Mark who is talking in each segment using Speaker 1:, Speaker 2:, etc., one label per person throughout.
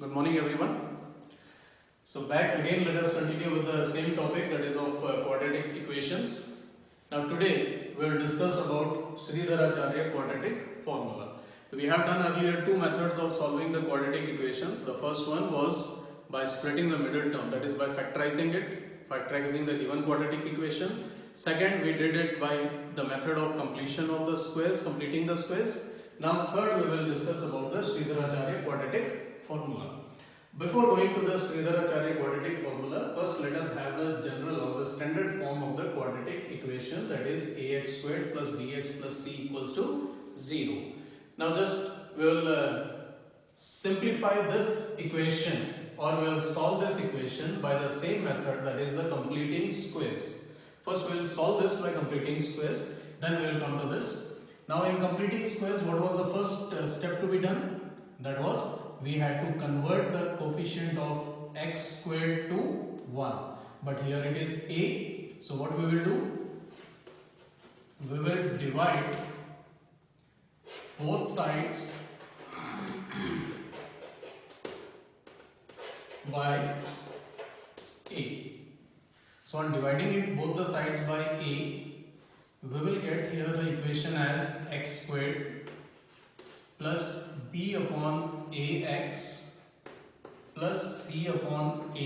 Speaker 1: Good morning, everyone. So back again, let us continue with the same topic, that is of quadratic equations. Now today we will discuss about Sridharacharya quadratic formula. We have done earlier two methods of solving the quadratic equations. The first one was by splitting the middle term, that is by factorizing the given quadratic equation. Second, we did it by the method of completing the squares. Now third, we will discuss about the Sridharacharya quadratic formula. Before going to the Sridharacharya quadratic formula, first let us have the general or the standard form of the quadratic equation, that is ax squared plus bx plus c equals to 0. Now just we will simplify this equation, or we will solve this equation by the same method, that is the completing squares. First we will solve this by completing squares, then we will come to this. Now in completing squares, what was the first step to be done? That was we had to convert the coefficient of x squared to 1. But here it is a. So what we will do? We will divide both sides by a. So on dividing it both the sides by a, we will get here the equation as x squared plus b upon ax plus c upon a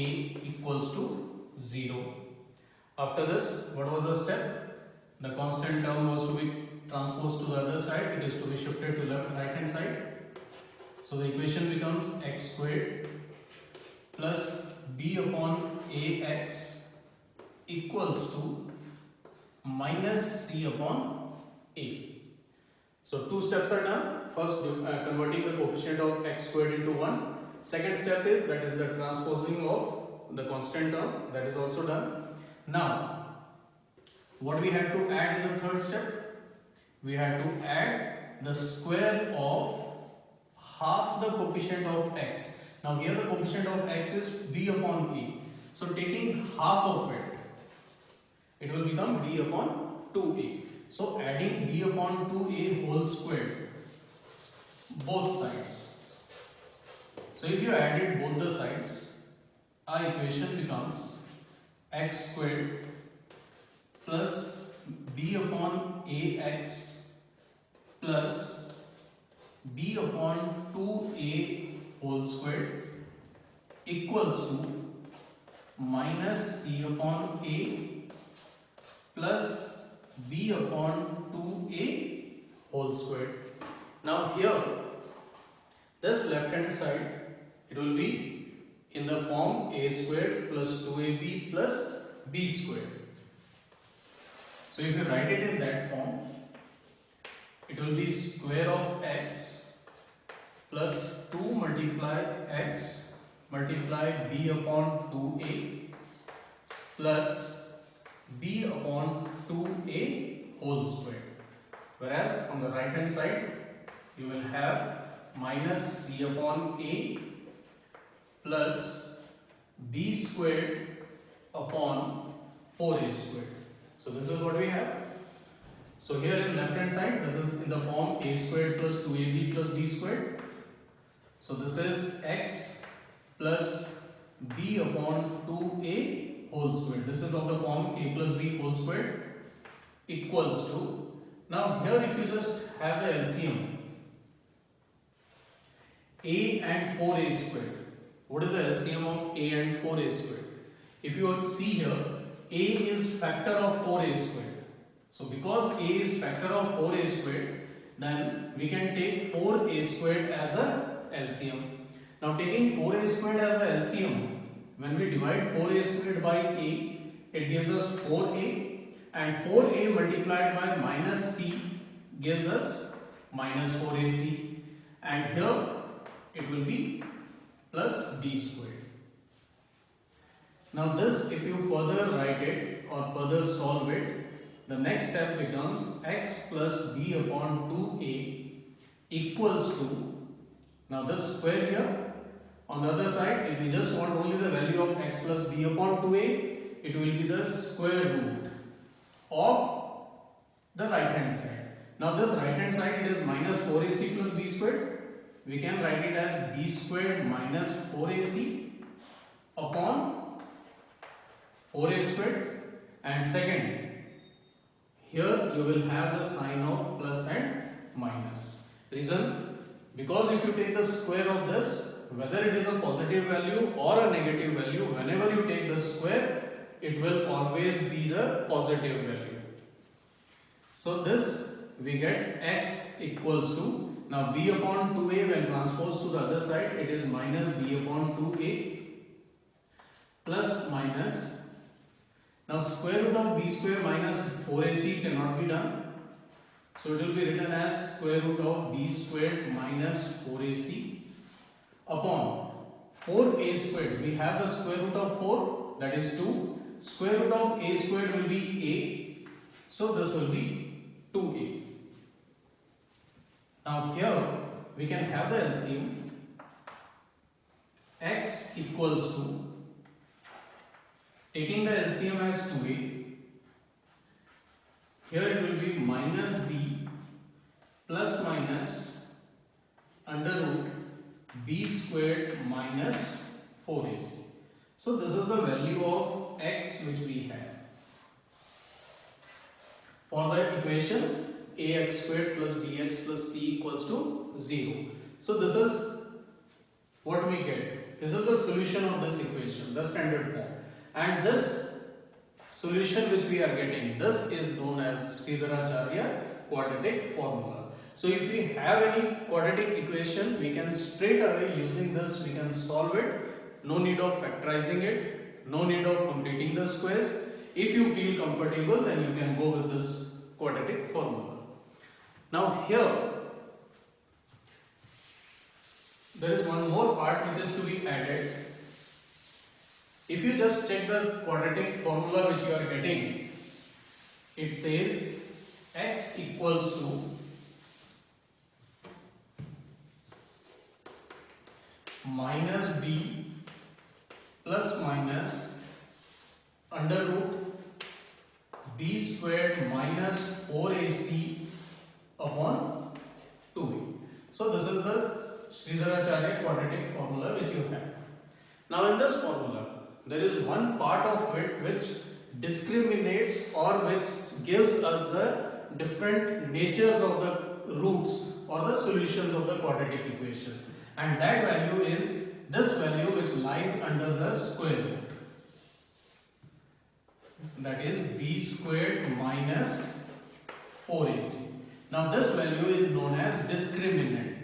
Speaker 1: equals to 0. After this, what was the step? The constant term was to be transposed to the other side. It is to be shifted to the right hand side. So the equation becomes x squared plus b upon ax equals to minus c upon a. So two steps are done. First, converting the coefficient of x squared into 1. Second step is, that is the transposing of the constant term, that is also done. Now, what we had to add in the third step? We had to add the square of half the coefficient of x. Now here the coefficient of x is b upon a. So taking half of it, it will become b upon 2a. So adding b upon 2a whole squared, both sides. So if you added both the sides, our equation becomes x squared plus b upon ax plus b upon 2a whole squared equals to minus c upon a plus b upon 2a whole squared. Now here, this left hand side, it will be in the form a squared plus 2ab plus b squared. So if you write it in that form, it will be square of x plus 2 multiply x multiply b upon 2a plus b upon 2a whole squared. Whereas on the right hand side, you will have minus c upon a plus b squared upon 4a squared. So this is what we have. So here in left hand side, this is in the form a squared plus 2ab plus b squared. So this is x plus b upon 2a whole squared. This is of the form a plus b whole squared equals to, now here if you just have the LCM, a and 4a squared. What is the LCM of a and 4a squared? If you see here, a is factor of 4a squared. So because a is factor of 4a squared, then we can take 4a squared as the LCM. Now taking 4a squared as the LCM, when we divide 4a squared by a, it gives us 4a, and 4a multiplied by minus c gives us minus 4ac, and here it will be plus b squared. Now this, if you further write it or further solve it, the next step becomes x plus b upon 2a equals to, now this square here, on the other side, if we just want only the value of x plus b upon 2a, it will be the square root of the right hand side. Now this right hand side, it is minus 4ac plus b squared. we can write it as b squared minus 4ac upon 4a squared, and second, here you will have the sign of plus and minus. Reason? Because if you take the square of this, whether it is a positive value or a negative value, whenever you take the square, it will always be the positive value. So this we get x equals to, now b upon 2a when transposed to the other side, it is minus b upon 2a plus minus. Now square root of b square minus 4ac cannot be done. So it will be written as square root of b squared minus 4ac upon 4a squared. We have the square root of 4, that is 2. Square root of a squared will be a. So this will be 2a. Now here we can have the LCM. X equals to, taking the LCM as 2a, here it will be minus b plus minus under root b squared minus 4ac. So this is the value of x which we have. For the equation ax squared plus bx plus c equals to 0. So this is what we get. This is the solution of this equation, the standard form. And this solution which we are getting, this is known as Sridharacharya quadratic formula. So if we have any quadratic equation, we can straight away using this, we can solve it. No need of factorizing it, no need of completing the squares. If you feel comfortable, then you can go with this quadratic formula. Now here, there is one more part which is to be added. If you just check the quadratic formula which you are getting, it says x equals to minus b plus minus under root b squared minus 4ac upon 2a. So this is the Sridharacharya quadratic formula which you have. Now in this formula, there is one part of it which discriminates or which gives us the different natures of the roots or the solutions of the quadratic equation, and that value is this value which lies under the square root, that is b squared minus 4ac. Now this value is known as discriminant.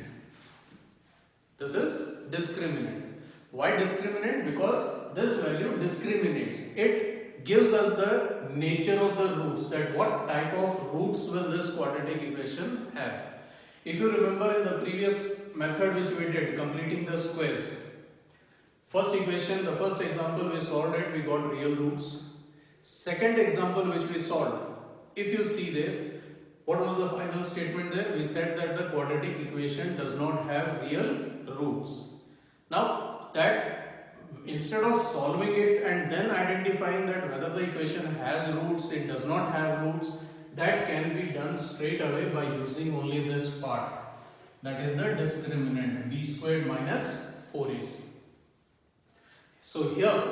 Speaker 1: This is discriminant. Why discriminant? Because this value discriminates. It gives us the nature of the roots, that what type of roots will this quadratic equation have. If you remember in the previous method which we did, completing the squares, first equation, the first example we solved it, we got real roots. Second example which we solved, if you see there, what was the final statement there? We said that the quadratic equation does not have real roots. Now that instead of solving it and then identifying that whether the equation has roots, it does not have roots, that can be done straight away by using only this part, that is the discriminant, b squared minus 4ac. So here,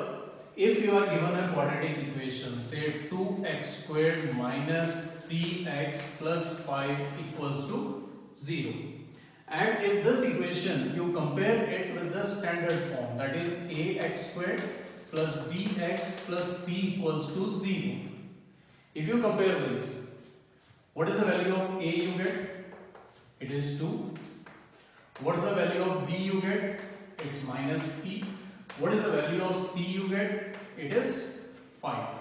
Speaker 1: if you are given a quadratic equation, say 2x squared minus 3x plus 5 equals to 0, and if this equation you compare it with the standard form, that is ax squared plus bx plus c equals to 0. If you compare this, what is the value of a you get? It is 2. What is the value of b you get? It's minus p. What is the value of c you get? It is 5.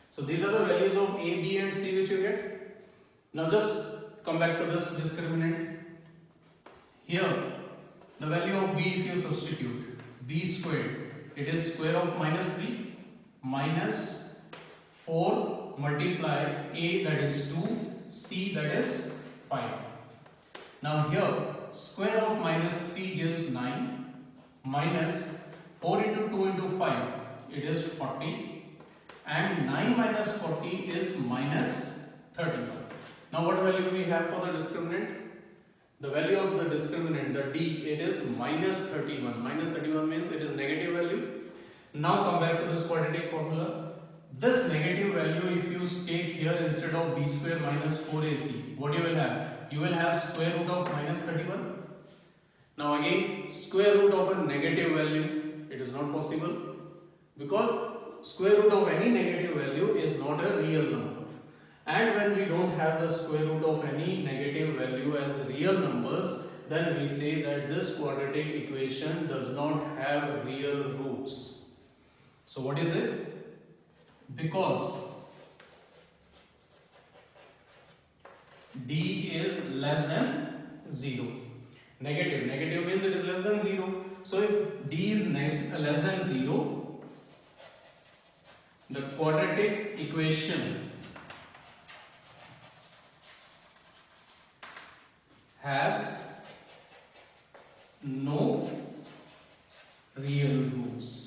Speaker 1: So these are the values of a, b and c which you get. Now just come back to this discriminant. Here, the value of b, if you substitute, b squared, it is square of minus 3 minus 4 multiply a, that is 2, c, that is 5. Now here, square of minus 3 gives 9 minus 4 into 2 into 5, it is 40, and 9 minus 40 is minus 35. Now what value we have for the discriminant? the value of the discriminant, the d, it is minus 31. Minus 31 means it is negative value. Now come back to this quadratic formula. This negative value, if you take here instead of b square minus 4ac, what you will have? You will have square root of minus 31. Now again, square root of a negative value, it is not possible, because square root of any negative value is not a real number. And when we don't have the square root of any negative value as real numbers, then we say that this quadratic equation does not have real roots. So what is it? Because d is less than 0. Negative means it is less than 0. So if d is less than 0, the quadratic equation has no real roots.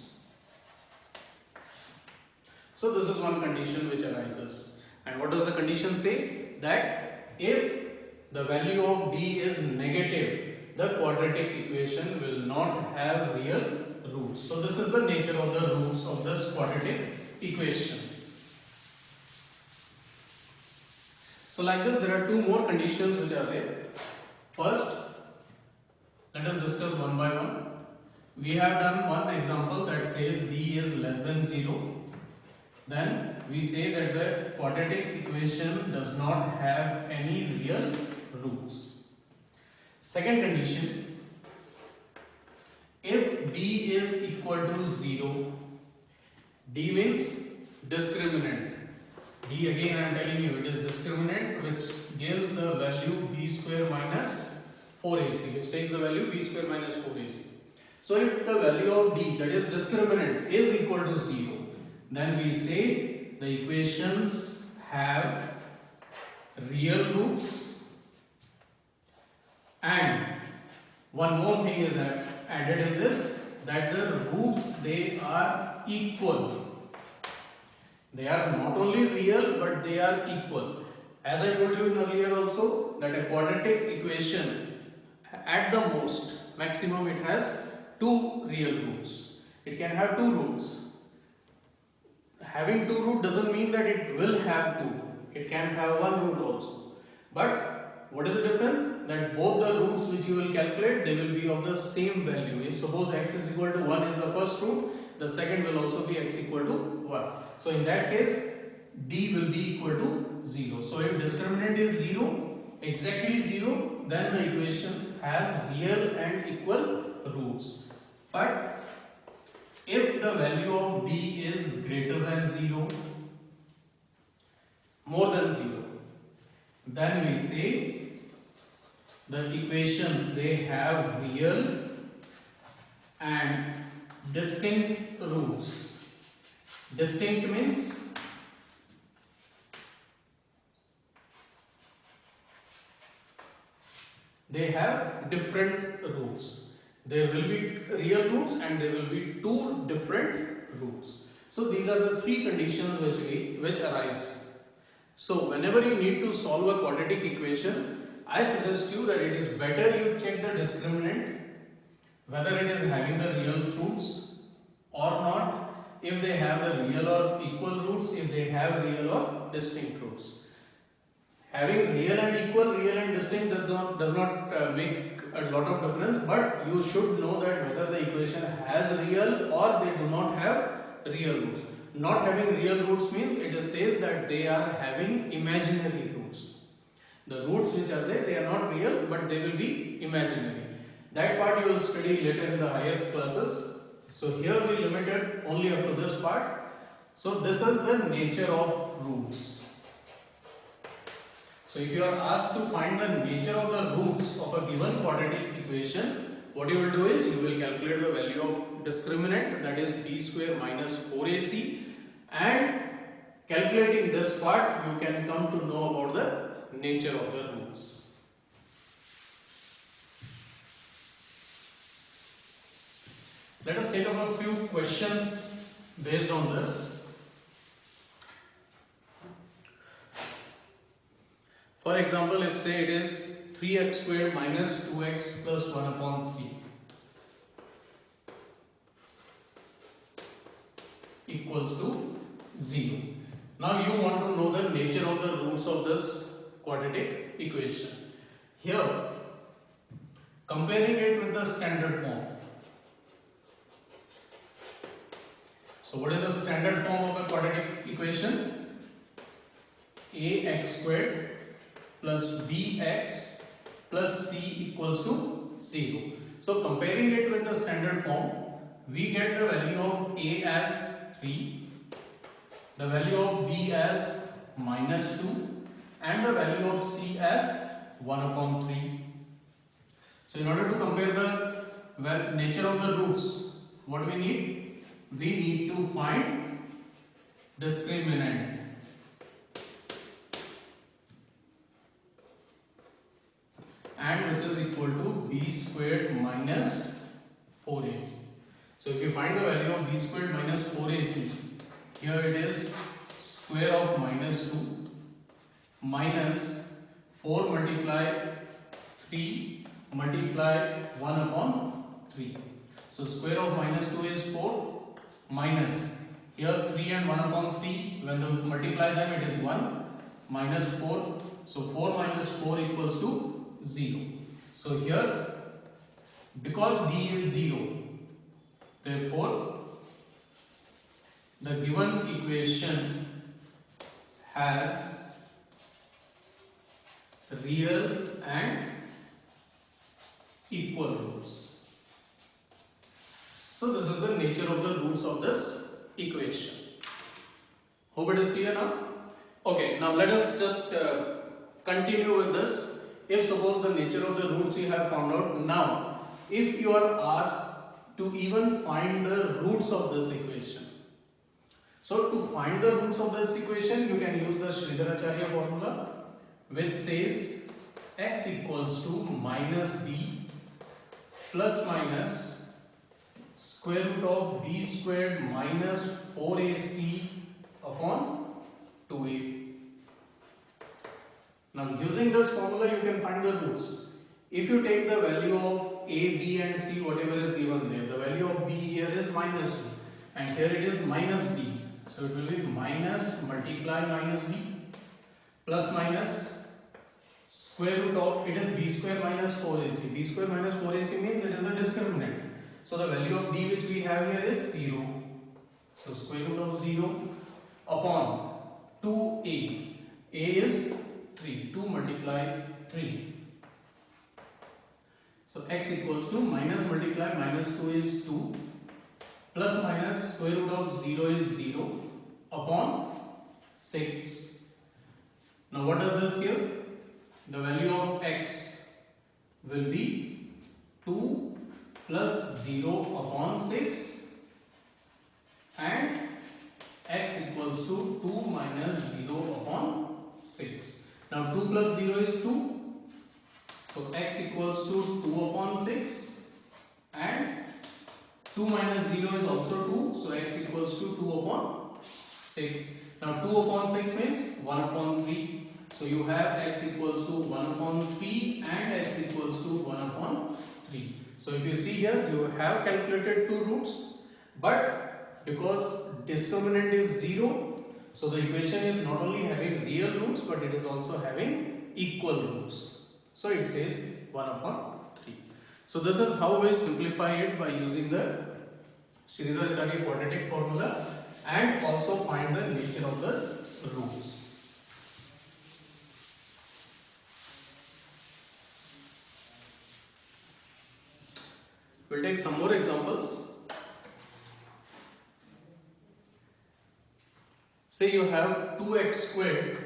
Speaker 1: So this is one condition which arises. And what does the condition say? That if the value of d is negative, the quadratic equation will not have real roots. So this is the nature of the roots of this quadratic equation. So like this, there are two more conditions which are there. First, let us discuss one by one. We have done one example that says d is less than 0. Then we say that the quadratic equation does not have any real roots. Second condition, if d is equal to 0, d means discriminant. D, again I am telling you, it is discriminant which gives the value b square minus 4ac, which takes the value b square minus 4ac. So if the value of d, that is discriminant, is equal to 0, then we say the equations have real roots. And one more thing is that added in this, that the roots, they are equal. They are not only real, but they are equal. As I told you earlier also, that a quadratic equation, at the most, maximum it has 2 real roots. It can have 2 roots. Having 2 root doesn't mean that it will have 2. It can have 1 root also. But what is the difference? That both the roots which you will calculate, they will be of the same value. If suppose x is equal to 1 is the first root, the second will also be x equal to 1. So in that case, d will be equal to 0. So if discriminant is 0, exactly 0, then the equation has real and equal roots. But if the value of d is greater than 0, more than 0, then we say the equations, they have real and distinct roots. Distinct means they have different roots. There will be real roots and there will be 2 different roots. So these are the 3 conditions which arise. So whenever you need to solve a quadratic equation, I suggest you that it is better you check the discriminant, whether it is having the real roots or not, if they have the real or equal roots, if they have real or distinct roots. Having real and equal, real and distinct does not make a lot of difference, but you should know that whether the equation has real or they do not have real roots. Not having real roots means it says that they are having imaginary roots. The roots which are there, they are not real, but they will be imaginary. That part you will study later in the higher classes. So here we limited only up to this part. So this is the nature of roots. So if you are asked to find the nature of the roots of a given quadratic equation, what you will do is you will calculate the value of discriminant, that is b square minus 4ac, and calculating this part you can come to know about the nature of the roots. Let us take up a few questions based on this. For example, if say it is 3x squared minus 2x plus 1 upon 3 equals to 0. Now you want to know the nature of the roots of this quadratic equation. Here, comparing it with the standard form. So what is the standard form of a quadratic equation? Ax squared plus bx plus c equals to 0. So comparing it with the standard form, we get the value of a as 3, the value of b as minus 2 and the value of c as 1 upon 3. So in order to compare the nature of the roots, what we need? We need to find discriminant. And which is equal to b squared minus 4ac. So if you find the value of b squared minus 4ac, here it is square of minus 2 minus 4 multiply 3 multiply 1 upon 3. So square of minus 2 is 4 minus here 3 and 1 upon 3, when you multiply them it is 1 minus 4. So 4 minus 4 equals to 0. So here, because d is 0, therefore the given equation has real and equal roots. So this is the nature of the roots of this equation. Hope it is clear now. Okay, now let us just continue with this. If suppose the nature of the roots you have found out, now if you are asked to even find the roots of this equation. So to find the roots of this equation, you can use the Sridharacharya formula, which says x equals to minus b plus minus square root of b squared minus 4ac upon 2a. Now using this formula you can find the roots. If you take the value of a, b and c, whatever is given there, the value of b here is minus 2 and here it is minus b. So it will be minus multiply minus b plus minus square root of, it is b square minus 4ac. b square minus 4ac means it is a discriminant. So the value of b which we have here is 0. So square root of 0 upon 2a. a is 3. 2 multiply 3. So x equals to minus multiply minus 2 is 2 plus minus square root of 0 is 0 upon 6. Now what does this give? The value of x will be 2 plus 0 upon 6 and x equals to 2 minus 0 upon 6. Now 2 plus 0 is 2. So x equals to 2 upon 6 and 2 minus 0 is also 2. So x equals to 2 upon 6. Now 2 upon 6 means 1 upon 3. So you have x equals to 1 upon 3 and x equals to 1 upon 3. So if you see here, you have calculated two roots, but because discriminant is 0, so the equation is not only having real roots but it is also having equal roots. So it says 1 upon 3. So this is how we simplify it by using the Sridharacharya quadratic formula and also find the nature of the roots. We'll take some more examples. Say you have 2x squared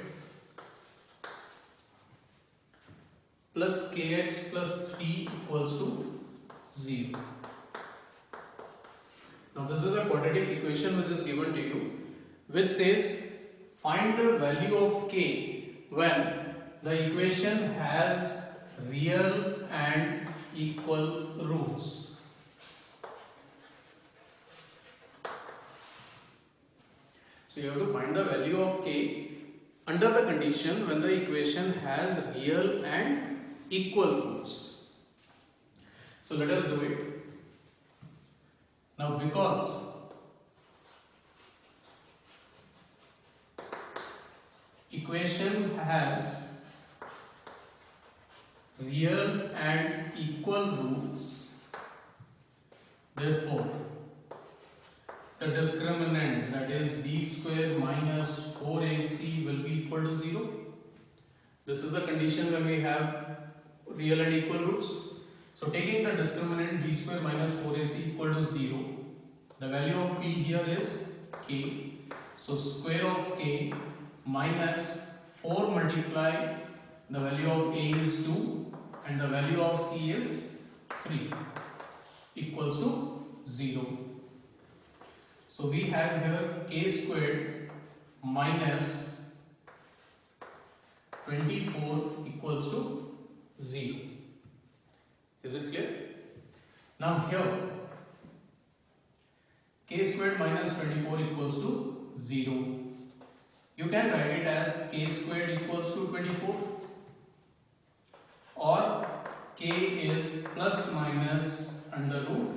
Speaker 1: plus kx plus 3 equals to 0. Now this is a quadratic equation which is given to you, which says find the value of k when the equation has real and equal roots. So you have to find the value of k under the condition when the equation has real and equal roots. So let us do it. Now because equation has real and equal roots, therefore the discriminant, that is b square minus 4ac, will be equal to 0. This is the condition when we have real and equal roots. So taking the discriminant b square minus 4ac equal to 0, the value of p here is k. So square of k minus 4 multiply the value of a is 2 and the value of c is 3 equals to 0. So we have here k squared minus 24 equals to 0. Is it clear? Now here k squared minus 24 equals to 0. You can write it as k squared equals to 24, or k is plus minus under root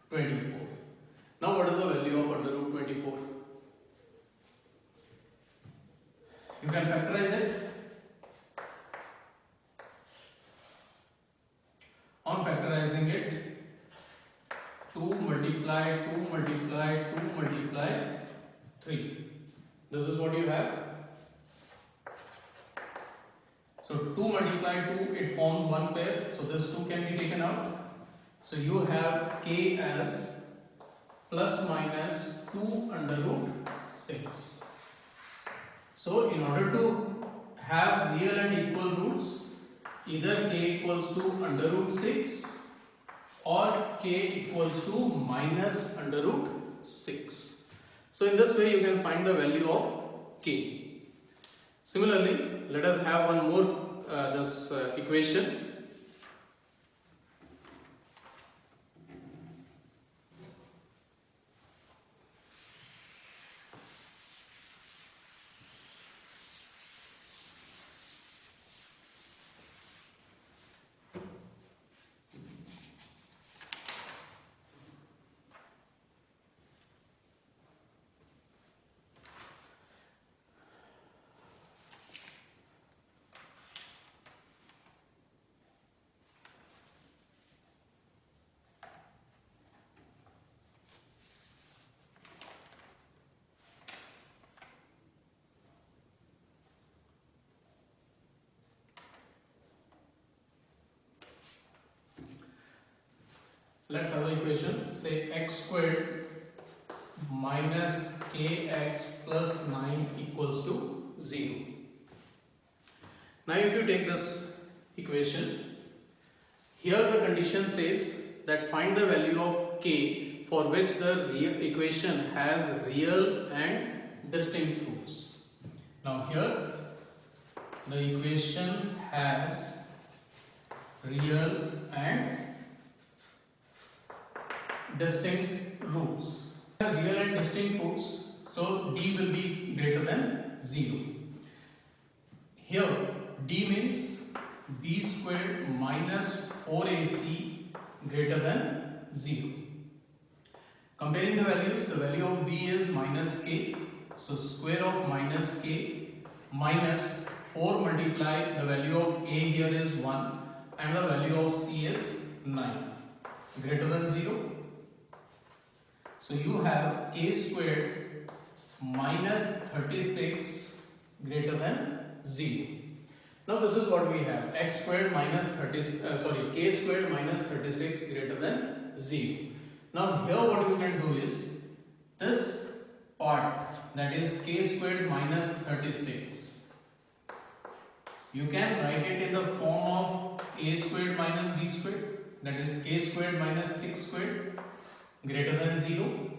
Speaker 1: 24. Now what is the value of under root 24? You can factorize it. On factorizing it, 2 multiply 2 multiply 2 multiply 3. This is what you have. So 2 multiply 2, it forms one pair. So this 2 can be taken out. So you have k as plus minus 2 under root 6. So in order to have real and equal roots, either k equals to under root 6 or k equals to minus under root 6. So in this way you can find the value of k. Similarly, let us have one more equation. Let's have the equation. Say x squared minus kx plus 9 equals to 0. Now if you take this equation, here the condition says that find the value of k for which the equation has real and distinct roots. Now here the equation has real and distinct roots. Real and distinct roots, so d will be greater than 0. Here d means b squared minus 4ac greater than 0. Comparing the values, the value of b is minus k, so square of minus k minus 4 multiply the value of a here is 1 and the value of c is 9 greater than 0. So you have k squared minus 36 greater than 0. Now this is what we have, x squared minus k squared minus 36 greater than 0. Now here what you can do is, this part, that is k squared minus 36, you can write it in the form of a squared minus b squared, that is k squared minus 6 squared greater than 0.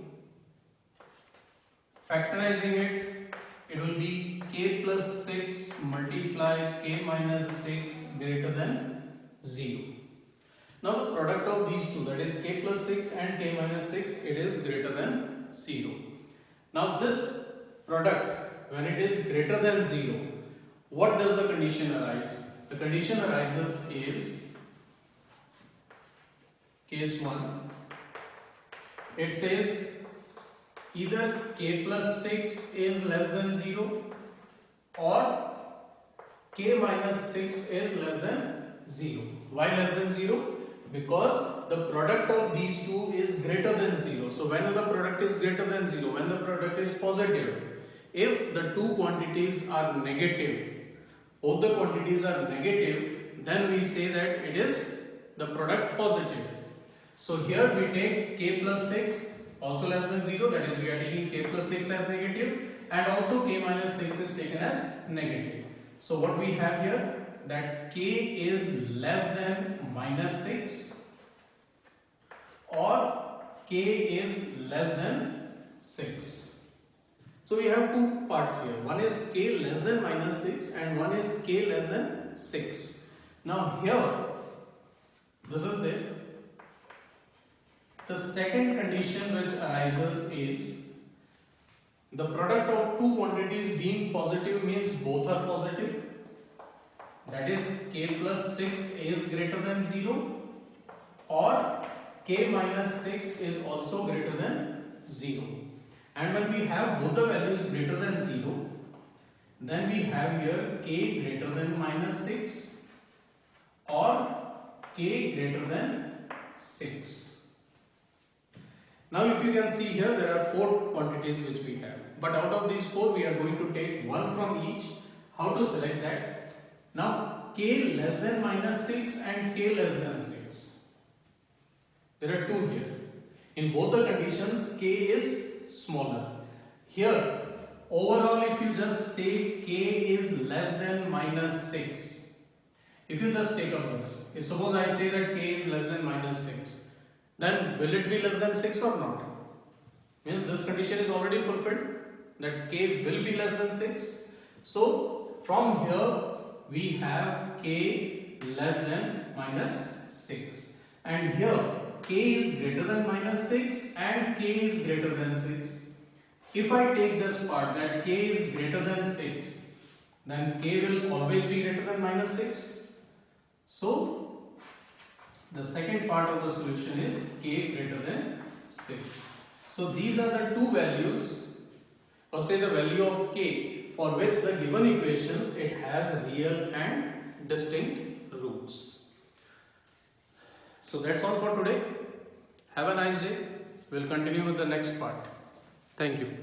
Speaker 1: Factorizing it, it will be k plus 6 multiply k minus 6 greater than 0. Now the product of these two, that is k plus 6 and k minus 6, it is greater than 0. Now this product, when it is greater than 0, what does the condition arise? The condition arises is case 1. It says either k plus 6 is less than 0 or k minus 6 is less than 0. Why less than 0? Because the product of these two is greater than 0. So when the product is greater than 0, when the product is positive, if the two quantities are negative, both the quantities are negative, then we say that it is the product positive. So here we take k plus 6 also less than 0, that is we are taking k plus 6 as negative, and also k minus 6 is taken as negative. So what we have here, that k is less than minus 6 or k is less than 6. So we have two parts here. One is k less than minus 6 and one is k less than 6. Now here, this is there. The second condition which arises is the product of two quantities being positive means both are positive. That is k plus 6 is greater than 0 or k minus 6 is also greater than 0. And when we have both the values greater than 0, then we have here k greater than minus 6 or k greater than 6. Now if you can see here, there are 4 quantities which we have. But out of these 4, we are going to take one from each. How to select that? Now k less than minus 6 and k less than 6. There are two here. In both the conditions, k is smaller. Here, overall, if you just say k is less than minus 6, if you just take up this, if suppose I say that k is less than minus 6, then will it be less than 6 or not? Means this condition is already fulfilled, that k will be less than 6. So from here we have k less than minus 6, and here k is greater than minus 6 and k is greater than 6. If I take this part that k is greater than 6, then k will always be greater than minus 6. So the second part of the solution is k greater than 6. So these are the two values, or say the value of k for which the given equation it has real and distinct roots. So that's all for today. Have a nice day. We'll continue with the next part. Thank you.